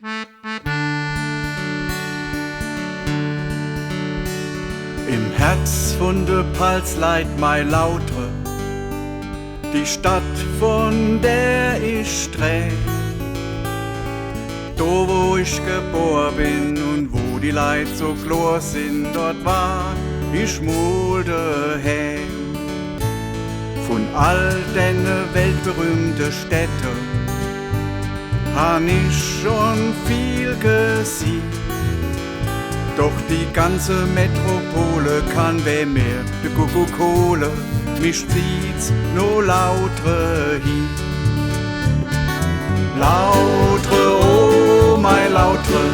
Im Herz von de Pals leit mei Lautre, die Stadt, von der ich sträh. Do, wo ich geboren bin und wo die Leid so klar sind, dort war ich mul daheim. Von all denne weltberühmte Städte han ich schon viel gesehen. Doch die ganze Metropole kann wer mehr de Kuckuck-Kohle, mich zieht's no lautre hin. Lautre, oh mei Lautre,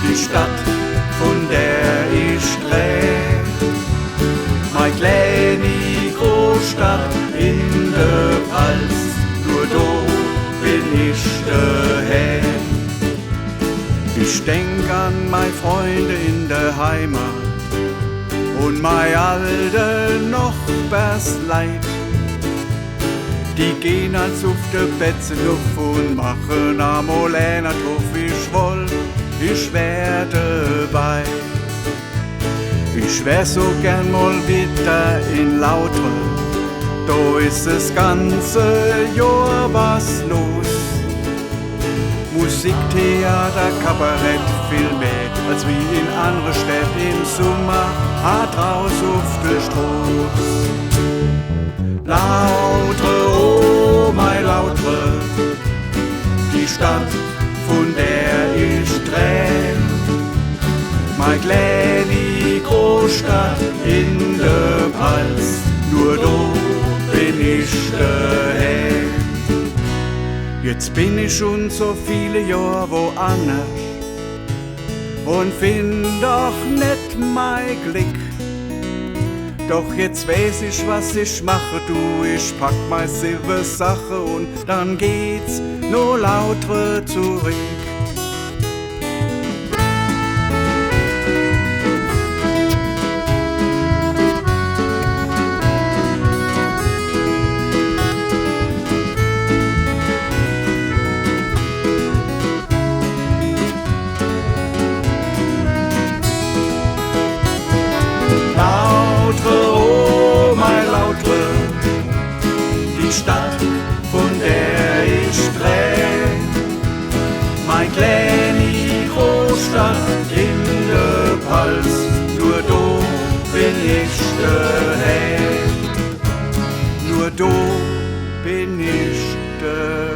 die Stadt, von der ich sträh. Mei kleine Großstadt in de Pals, nur do bin ich daheim. Ich denk an mei Freunde in der Heimat und mei alte Nachbarsleid. Die gehen als auf de Betze nuff und machen amol einer drauf. Ich woll, ich wär dabei. Ich wär so gern mal wieder in Lautre, da ist das ganze Jahr was los. Musik, Theater, Kabarett, viel mehr als wie in andere Städte im Sommer, draus auf der Straße. Lautre, oh mei Lautre, die Stadt, von der ich träum. Mei kleine Großstadt in de Pals, nur do bin ich daheim. Jetzt bin ich schon so viele Jahre woanders und find doch nicht mein Glück. Doch jetzt weiß ich, was ich mache, du, ich pack mei Silbersache und dann geht's no lautre zurück. Die Stadt, von der ich sträh, mein kleine Großstadt in de Pals, nur do bin ich daheim, nur do bin ich daheim.